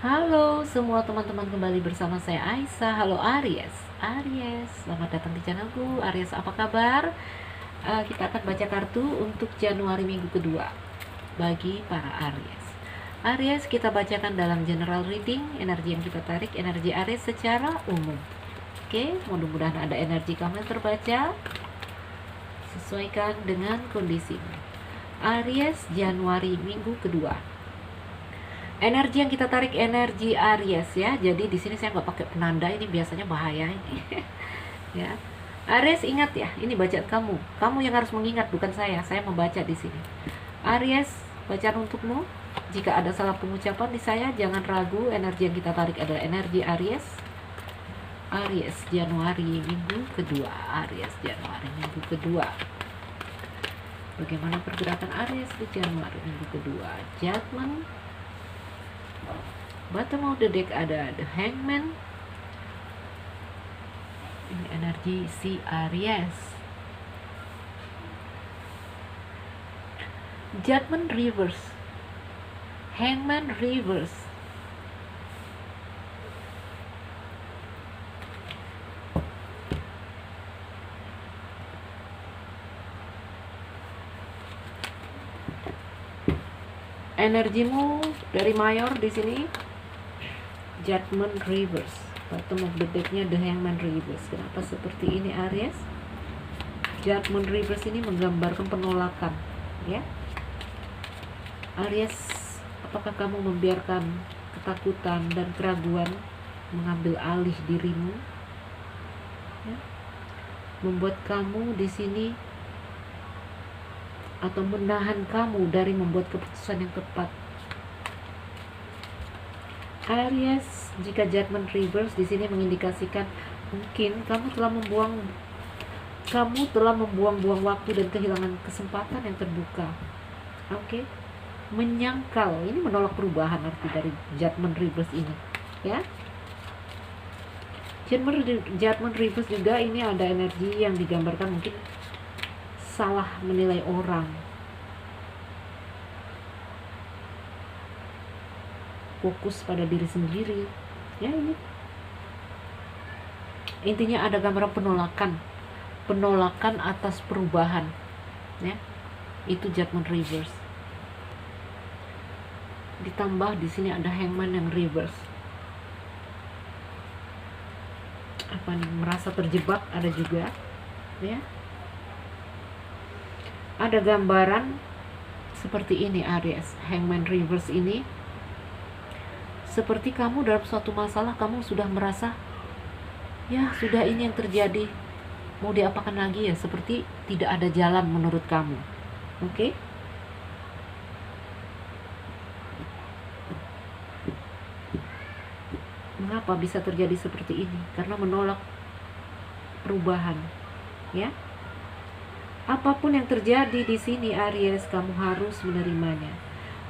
Halo semua teman-teman, kembali bersama saya Aisyah. Halo Aries. Aries, selamat datang di channelku. Aries, apa kabar? Kita akan baca kartu untuk Januari minggu kedua bagi para Aries. Aries, kita bacakan dalam general reading, energi yang kita tarik, energi Aries secara umum. Oke, mudah-mudahan ada energi kamu yang terbaca. Sesuaikan dengan kondisimu. Aries, Januari minggu kedua. Energi yang kita tarik energi Aries ya. Jadi di sini saya nggak pakai penanda, ini biasanya bahaya ini. Ya. Aries, ingat ya, ini bacaan kamu. Kamu yang harus mengingat, bukan saya. Saya membaca di sini. Aries, bacaan untukmu. Jika ada salah pengucapan di saya, jangan ragu. Energi yang kita tarik adalah energi Aries. Aries, Januari minggu kedua. Aries, Januari minggu kedua. Bagaimana pergerakan Aries di Januari minggu kedua? Judgment. Bottom of the deck ada The Hangman. Ini energi si Aries. Judgment reverse. Hangman reverse. Energimu dari mayor di sini. Judgment reverse. Bottom of the decknya The Hangman reverse. Kenapa seperti ini Aries? Judgment reverse ini menggambarkan penolakan, ya. Aries, apakah kamu membiarkan ketakutan dan keraguan mengambil alih dirimu, ya? Membuat kamu di sini atau menahan kamu dari membuat keputusan yang tepat. Aries, jika judgment reverse di sini mengindikasikan mungkin kamu telah membuang-buang waktu dan kehilangan kesempatan yang terbuka. Oke. Menyangkal, ini menolak perubahan arti dari judgment reverse ini, ya. Judgment reverse juga ini ada energi yang digambarkan mungkin salah menilai orang, fokus pada diri sendiri, ya. Ini intinya ada gambaran penolakan atas perubahan, ya. Itu judgment reverse. Ditambah di sini ada Hangman yang reverse. Apa nih, merasa terjebak ada juga, ya. Ada gambaran seperti ini Aries, Hangman reverse ini seperti kamu dalam suatu masalah, kamu sudah merasa ya sudah, ini yang terjadi, mau diapakan lagi ya, seperti tidak ada jalan menurut kamu. Oke. Mengapa bisa terjadi seperti ini? Karena menolak perubahan, ya. Apapun yang terjadi di sini Aries, kamu harus menerimanya.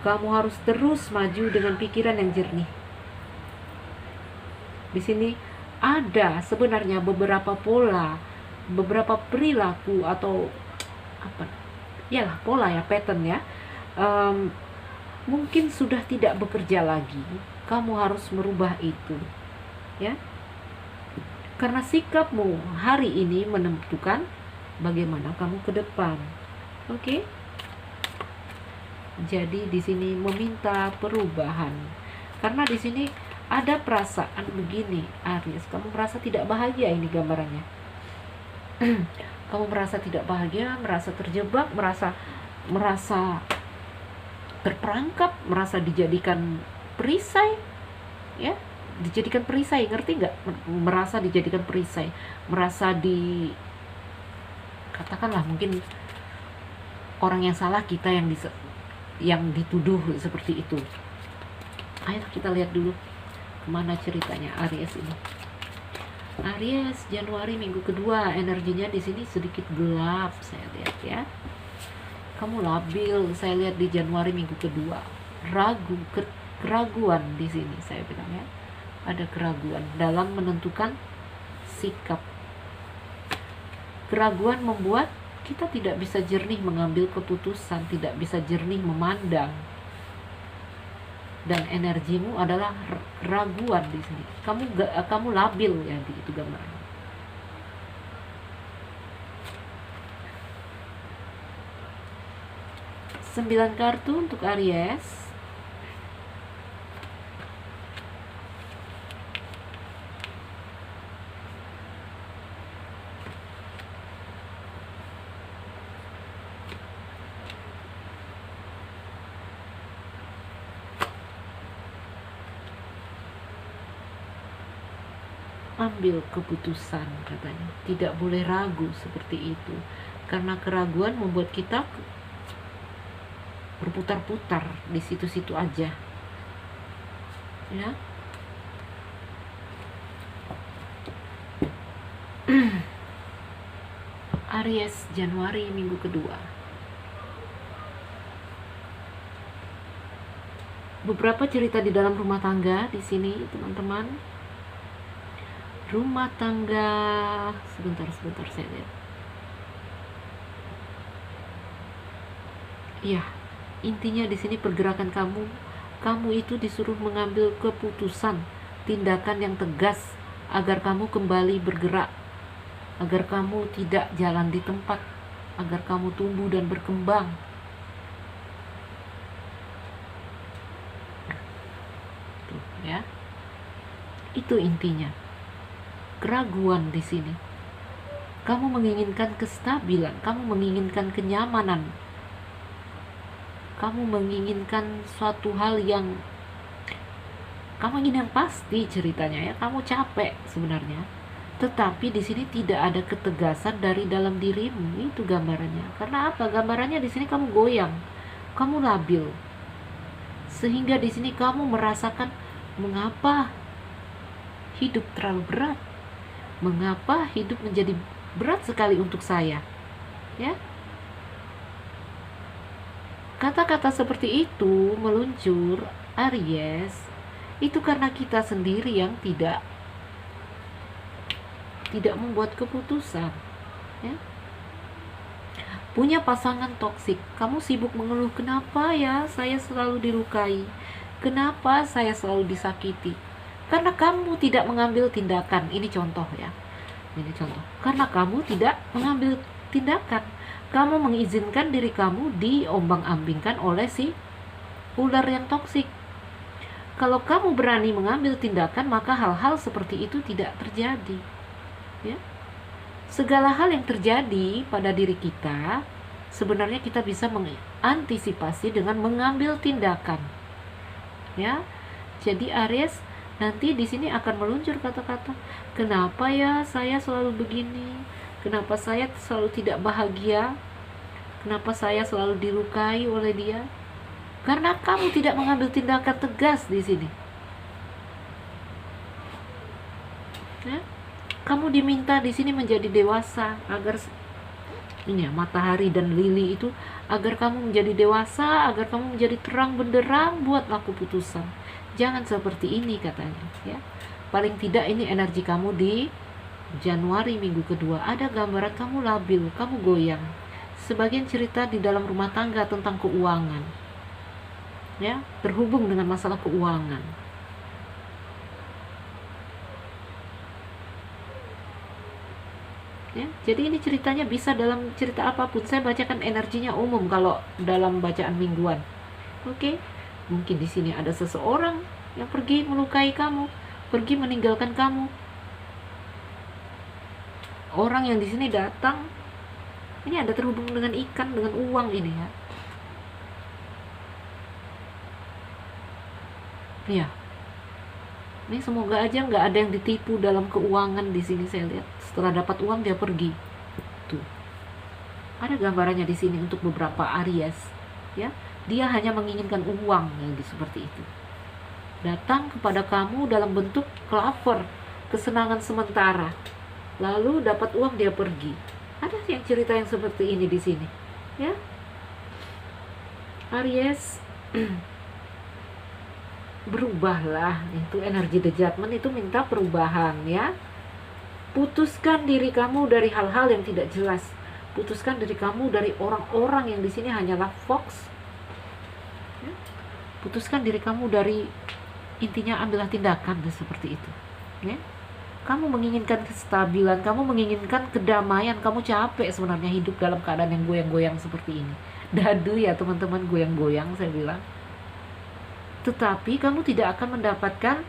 Kamu harus terus maju dengan pikiran yang jernih. Di sini ada sebenarnya beberapa pola, beberapa perilaku atau apa? Yalah, pola ya, pattern ya. Mungkin sudah tidak bekerja lagi. Kamu harus merubah itu, ya. Karena sikapmu hari ini menentukan bagaimana kamu ke depan. Oke? Jadi di sini meminta perubahan. Karena di sini ada perasaan begini, Aries, kamu merasa tidak bahagia, ini gambarannya. Kamu merasa tidak bahagia, merasa terjebak, merasa terperangkap, merasa dijadikan perisai, ya. Dijadikan perisai, ngerti nggak? Merasa dijadikan perisai, merasa katakanlah mungkin orang yang salah, kita yang dituduh seperti itu. Ayo kita lihat dulu kemana ceritanya Aries ini. Aries, Januari minggu kedua, energinya di sini sedikit gelap saya lihat, ya. Kamu labil, saya lihat di Januari minggu kedua. Keraguan di sini saya bilang, ya. Ada keraguan dalam menentukan sikap. Keraguan membuat kita tidak bisa jernih mengambil keputusan, tidak bisa jernih memandang. dan energimu adalah keraguan di sini. Kamu labil ya, itu gambaran. Sembilan kartu untuk Aries. Ambil keputusan katanya, tidak boleh ragu seperti itu, karena keraguan membuat kita berputar-putar di situ-situ aja ya. Aries Januari minggu kedua. Beberapa cerita di dalam rumah tangga di sini teman-teman. Rumah tangga, sebentar saya lihat. Iya, intinya di sini pergerakan kamu itu disuruh mengambil keputusan, tindakan yang tegas agar kamu kembali bergerak, agar kamu tidak jalan di tempat, agar kamu tumbuh dan berkembang. Tuh, ya. Itu intinya. Keraguan di sini. Kamu menginginkan kestabilan, kamu menginginkan kenyamanan. Kamu menginginkan suatu hal yang kamu ingin yang pasti ceritanya ya. Kamu capek sebenarnya. Tetapi di sini tidak ada ketegasan dari dalam dirimu, itu gambarannya. Karena apa? Gambarannya di sini kamu goyang, kamu labil. Sehingga di sini kamu merasakan mengapa hidup terlalu berat. Mengapa hidup menjadi berat sekali untuk saya? Ya. Kata-kata seperti itu meluncur Aries, itu karena kita sendiri yang tidak membuat keputusan ya. Punya pasangan toksik, kamu sibuk mengeluh, kenapa ya saya selalu dilukai, kenapa saya selalu disakiti, karena kamu tidak mengambil tindakan. Ini contoh ya, ini contoh. Karena kamu tidak mengambil tindakan, kamu mengizinkan diri kamu diombang-ambingkan oleh si ular yang toksik. Kalau kamu berani mengambil tindakan, maka hal-hal seperti itu tidak terjadi ya. Segala hal yang terjadi pada diri kita sebenarnya kita bisa mengantisipasi dengan mengambil tindakan ya. Jadi Aries, nanti di sini akan meluncur kata-kata, kenapa ya saya selalu begini, kenapa saya selalu tidak bahagia, kenapa saya selalu dilukai oleh dia, karena kamu tidak mengambil tindakan tegas di sini ya. Kamu diminta di sini menjadi dewasa, agar ini ya, matahari dan lili itu, agar kamu menjadi dewasa, agar kamu menjadi terang benderang, buatlah keputusan. Jangan seperti ini katanya ya. Paling tidak ini energi kamu di Januari minggu kedua. Ada gambaran kamu labil, kamu goyang. Sebagian cerita di dalam rumah tangga tentang keuangan ya, terhubung dengan masalah keuangan. Ya, jadi ini ceritanya bisa dalam cerita apapun. Saya bacakan energinya umum kalau dalam bacaan mingguan. Oke. Mungkin di sini ada seseorang yang pergi melukai kamu, pergi meninggalkan kamu. Orang yang di sini datang, ini ada terhubung dengan ikan, dengan uang ini ya. Iya. Ini semoga aja nggak ada yang ditipu dalam keuangan di sini. Saya lihat setelah dapat uang dia pergi. Tuh. Ada gambarannya di sini untuk beberapa Aries, ya. Dia hanya menginginkan uang yang seperti itu. Datang kepada kamu dalam bentuk klaver, kesenangan sementara. Lalu dapat uang dia pergi. Ada yang cerita yang seperti ini di sini, ya. Aries berubahlah, itu energi The Judgment itu minta perubahan ya. Putuskan diri kamu dari hal-hal yang tidak jelas. Putuskan diri kamu dari orang-orang yang di sini hanyalah fox. Ya. Putuskan diri kamu dari, intinya ambillah tindakan seperti itu, ya. Kamu menginginkan kestabilan, kamu menginginkan kedamaian, kamu capek sebenarnya hidup dalam keadaan yang goyang-goyang seperti ini. Dadu ya teman-teman, goyang-goyang saya bilang. Tetapi kamu tidak akan mendapatkan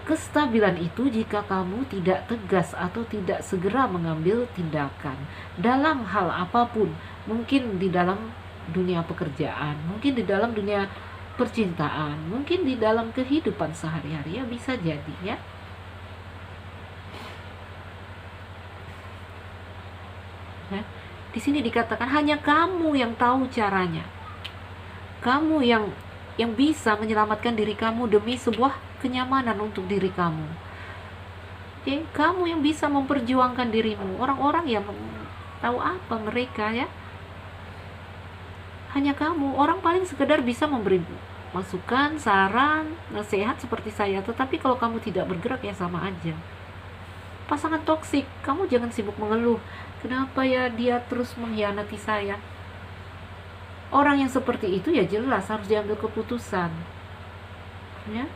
kestabilan itu jika kamu tidak tegas atau tidak segera mengambil tindakan dalam hal apapun. Mungkin di dalam dunia pekerjaan, mungkin di dalam dunia percintaan, mungkin di dalam kehidupan sehari-hari, ya bisa jadi ya. Di sini dikatakan hanya kamu yang tahu caranya. Kamu yang bisa menyelamatkan diri kamu demi sebuah kenyamanan untuk diri kamu. Oke, kamu yang bisa memperjuangkan dirimu. Orang-orang yang tahu apa mereka ya. Hanya kamu. Orang paling sekedar bisa memberi masukan, saran, nasihat seperti saya. Tetapi kalau kamu tidak bergerak ya sama aja. Pasangan toksik, kamu jangan sibuk mengeluh. Kenapa ya dia terus mengkhianati saya? Orang yang seperti itu ya jelas harus diambil keputusan. Ya.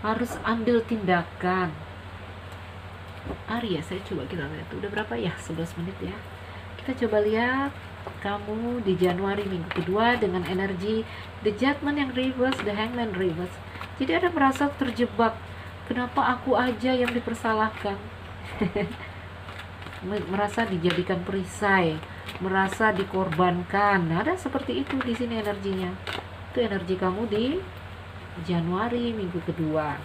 Harus ambil tindakan. Aries, saya coba kita lihat. Udah berapa ya? 11 menit ya. Kita coba lihat kamu di Januari minggu kedua dengan energi The Judgment yang reverse, The Hangman reverse. Jadi ada merasa terjebak. Kenapa aku aja yang dipersalahkan? Merasa dijadikan perisai, merasa dikorbankan. Nah, ada seperti itu di sini energinya. Itu energi kamu di Januari minggu kedua.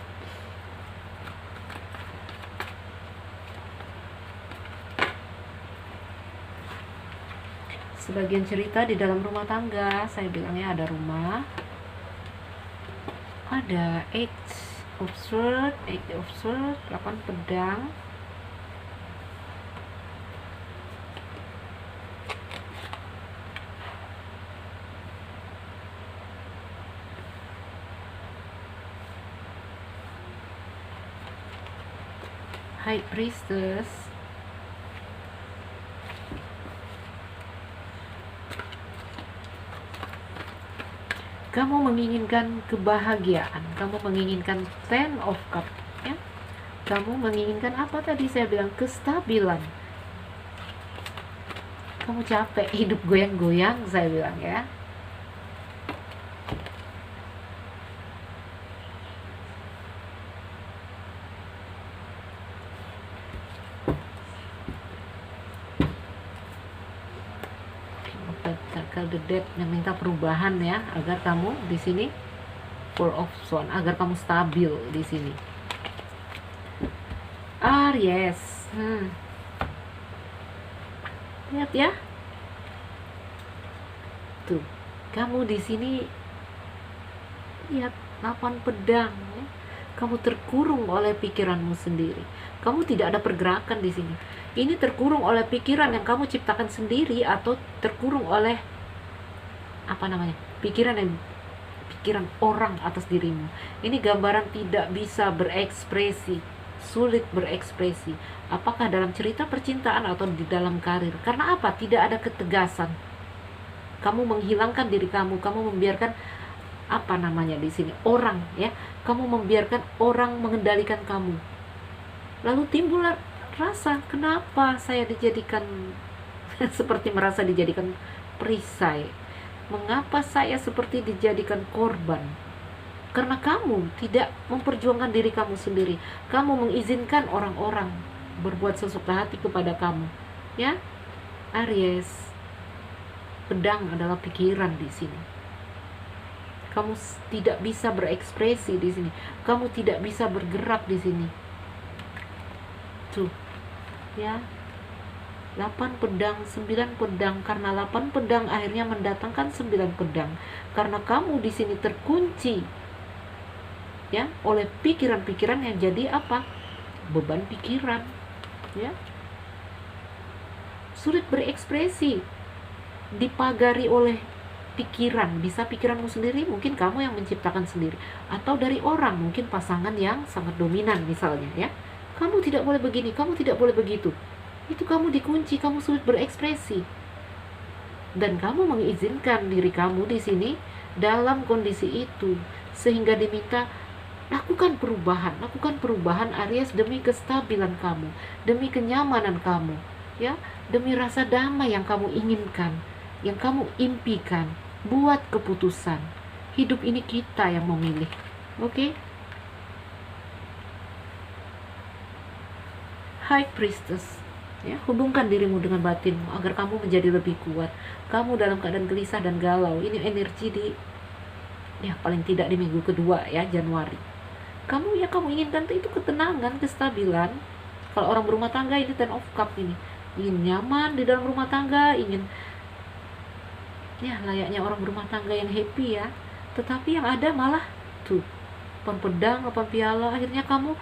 Sebagian cerita di dalam rumah tangga, saya bilangnya ada rumah, ada 8 of Swords, 8 pedang. High Priestess. Kamu menginginkan kebahagiaan, kamu menginginkan Ten of Cups ya. Kamu menginginkan apa tadi saya bilang? Kestabilan. Kamu capek hidup goyang-goyang saya bilang ya. The Dead yang minta perubahan ya, agar kamu di sini Four of Swords, agar kamu stabil di sini. Yes. Lihat ya. Tuh, kamu di sini lihat 8 pedang ya. Kamu terkurung oleh pikiranmu sendiri. Kamu tidak ada pergerakan di sini. Ini terkurung oleh pikiran yang kamu ciptakan sendiri atau terkurung oleh pikiran orang atas dirimu. Ini gambaran tidak bisa berekspresi, sulit berekspresi. Apakah dalam cerita percintaan atau di dalam karir? Karena apa? Tidak ada ketegasan. Kamu menghilangkan diri kamu, kamu membiarkan di sini orang ya. Kamu membiarkan orang mengendalikan kamu. Lalu timbul rasa, kenapa saya dijadikan seperti merasa dijadikan perisai? Mengapa saya seperti dijadikan korban? Karena kamu tidak memperjuangkan diri kamu sendiri. Kamu mengizinkan orang-orang berbuat sesuka hati kepada kamu. Ya, Aries. Pedang adalah pikiran di sini. Kamu tidak bisa berekspresi di sini. Kamu tidak bisa bergerak di sini. Tuh. Ya. 8 pedang, 9 pedang. Karena 8 pedang akhirnya mendatangkan 9 pedang. Karena kamu di sini terkunci ya oleh pikiran-pikiran yang jadi apa? Beban pikiran. Ya. Sulit berekspresi. Dipagari oleh pikiran. Bisa pikiranmu sendiri, mungkin kamu yang menciptakan sendiri. Atau dari orang, mungkin pasangan yang sangat dominan misalnya ya. Kamu tidak boleh begini, kamu tidak boleh begitu. Itu kamu dikunci, kamu sulit berekspresi. Dan kamu mengizinkan diri kamu di sini dalam kondisi itu, sehingga diminta lakukan perubahan Aries demi kestabilan kamu, demi kenyamanan kamu, ya, demi rasa damai yang kamu inginkan, yang kamu impikan. Buat keputusan. Hidup ini kita yang memilih. Oke? High Priestess, ya, hubungkan dirimu dengan batinmu agar kamu menjadi lebih kuat. Kamu dalam keadaan gelisah dan galau. Ini energi di, ya, paling tidak di minggu kedua, ya, Januari. Kamu inginkan itu ketenangan, kestabilan. Kalau orang berumah tangga, ini Ten of Cup ini. Ingin nyaman di dalam rumah tangga, ingin, ya, layaknya orang berumah tangga yang happy, ya. Tetapi yang ada malah tuh 8 pedang, 8 piala. Akhirnya kamu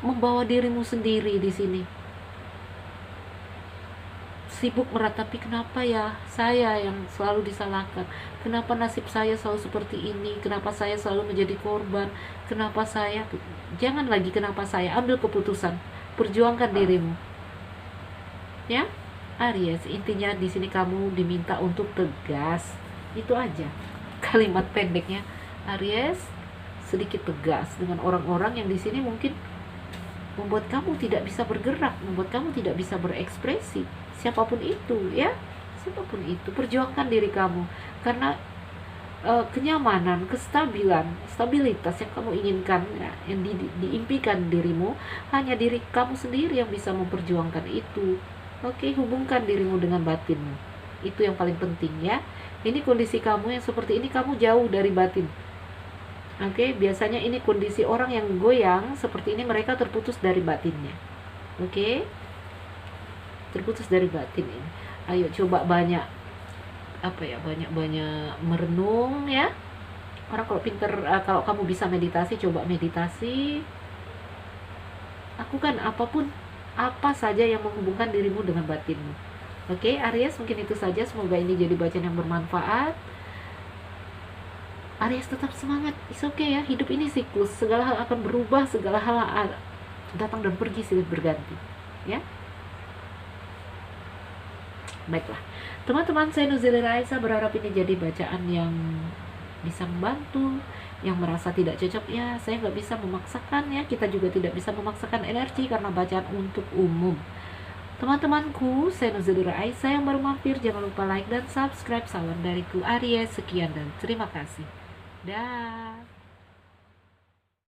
membawa dirimu sendiri di sini. Sibuk meratapi, kenapa ya saya yang selalu disalahkan, kenapa nasib saya selalu seperti ini, kenapa saya selalu menjadi korban, kenapa saya. Jangan lagi kenapa saya, ambil keputusan, perjuangkan dirimu, ya. Aries, intinya di sini kamu diminta untuk tegas. Itu aja kalimat pendeknya. Aries, sedikit tegas dengan orang-orang yang di sini mungkin membuat kamu tidak bisa bergerak, membuat kamu tidak bisa berekspresi. Siapapun itu, ya, siapapun itu, perjuangkan diri kamu, karena kenyamanan, kestabilan, stabilitas yang kamu inginkan, ya, yang diimpikan dirimu, hanya diri kamu sendiri yang bisa memperjuangkan itu. Oke, hubungkan dirimu dengan batinmu. Itu yang paling penting, ya. Ini kondisi kamu yang seperti ini, kamu jauh dari batin. Oke, biasanya ini kondisi orang yang goyang seperti ini, mereka terputus dari batinnya. Oke, terputus dari batin ini. Ayo coba banyak merenung, ya. Orang kalau pinter, kalau kamu bisa meditasi, coba meditasi. Lakukan apa saja yang menghubungkan dirimu dengan batinmu. Oke, Aries, mungkin itu saja. Semoga ini jadi bacaan yang bermanfaat. Aries, tetap semangat. It's okay, ya. Hidup ini siklus. Segala hal akan berubah. Segala hal datang dan pergi, silih berganti, ya. Baiklah, teman-teman, saya Nuzeli Raisa, berharap ini jadi bacaan yang bisa membantu. Yang merasa tidak cocok, ya, saya nggak bisa memaksakan, ya. Kita juga tidak bisa memaksakan energi karena bacaan untuk umum. Teman-temanku, saya Nuzeli Raisa yang baru mampir, jangan lupa like dan subscribe. Salam dariku, Aries. Sekian dan terima kasih. Dah.